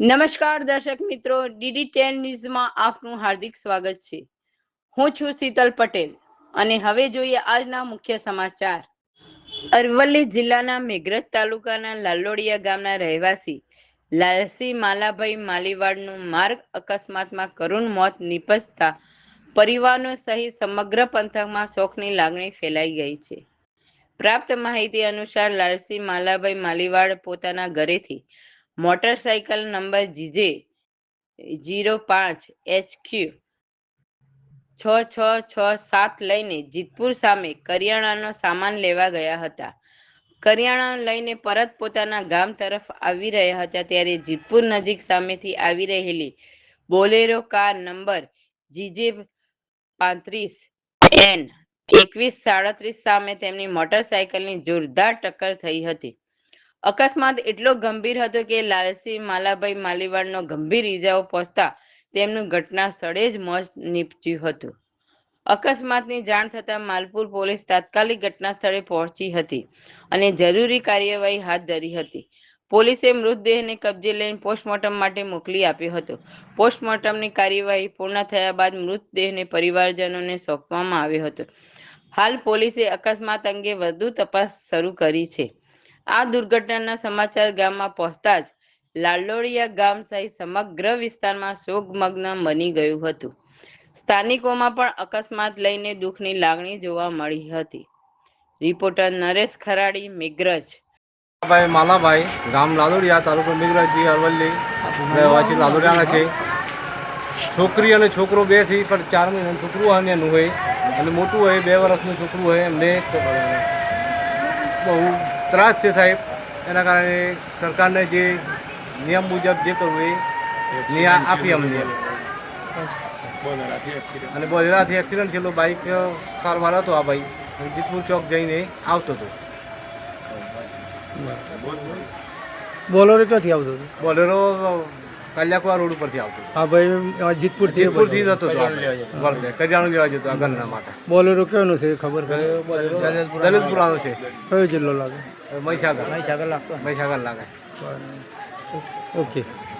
નમસ્કાર દર્શક મિત્રો, DD10 ન્યૂઝમાં આપનું હાર્દિક સ્વાગત છે. હું છું શીતલ પટેલ અને હવે જોઈએ આજના મુખ્ય સમાચાર. અરવલ્લી જિલ્લાના મેઘરજ તાલુકાના લાલોડિયા ગામના રહેવાસી લાલસિંહ માલાભાઈ માલીવાડનું માર્ગ અકસ્માતમાં કરુણ મોત નીપજતા પરિવારનો સહિત સમગ્ર પંથકમાં શોકની લાગણી ફેલાઈ ગઈ છે. પ્રાપ્ત માહિતી અનુસાર લાલસિંહ માલાભાઈ માલીવાડ પોતાના ઘરેથી મોટરસાયકલ નંબર GJ05HQ 6667 લઈને જીતપુર સામે કરિયાણાનો સામાન લેવા ગયા હતા. કરિયાણા લઈને પરત પોતાના ગામ તરફ આવી રહ્યા હતા ત્યારે જીતપુર નજીક સામેથી આવી રહેલી બોલેરો કાર નંબર GJ35N2137 સામે તેમની મોટરસાયકલની જોરદાર ટક્કર થઈ હતી. અકસ્માત એટલો ગંભીર હતો કે લાલસિંહ માલાભાઈ માલીવાડનો ગંભીર ઈજાઓ પહોંચતા તેમનું ઘટના સ્થળે જ મોત નીપજ્યું હતું. અકસ્માતની જાણ થતાં માલપુર પોલીસ તાત્કાલિક ઘટના સ્થળે પહોંચી હતી અને જરૂરી કાર્યવાહી હાથ ધરી હતી. પોલીસે મૃતદેહને કબજે લઈને પોસ્ટમોર્ટમ માટે મોકલી આપ્યો હતો. પોસ્ટમોર્ટમની કાર્યવાહી પૂર્ણ થયા બાદ મૃતદેહને પરિવારજનોને સોંપવામાં આવ્યો હતો. હાલ પોલીસે અકસ્માત અંગે વધુ તપાસ શરૂ કરી છે. આ દુર્ઘટનાના સમાચાર ગામમાં પહોંચતા જ લાલોડિયા ગામ સહિત સમગ્ર વિસ્તારમાં શોકમગ્ન બની ગયું હતું. સ્થાનિકોમાં પણ અકસ્માત લઈને દુઃખની લાગણી જોવા મળી હતી. રિપોર્ટર નરેશ ખરાડી, મેઘરજ. માલાભાઈ ગામ લાલોડિયા, તાલુકો મેઘરજ, અરવલ્લી રહેવાસી લાલોડિયાના છે. છોકરી અને છોકરો બે છે, પણ 4 મહિનાનું છોકરું અને એનું હોય અને મોટું હોય 2 વર્ષનું છોકરું હોય. એમને બહુ ત્રાસ છે સાહેબ. એના કારણે સરકારને જે નિયમ મુજબ જે કરવું એ ન્યાય આપી અમને. અને બોલેરાથી એક્સિડન્ટ થયેલો. બાઇક સારવાર હતો આ ભાઈ, જીતપુર ચોક જઈને આવતો હતો. બોલેરો ક્યાંથી આવતો હતો? બોલેરો કલ્યાકુવા રોડ ઉપરથી આવતો. હા ભાઈ, જીતપુરથી જતો હતો કરિયાણું લેવા જતો ઘરના માટે. બોલેરો કેનો છે ખબર? દલિતપુરાનો છે. કયો જિલ્લો લાગે? મહીસાગર લાગે. ઓકે.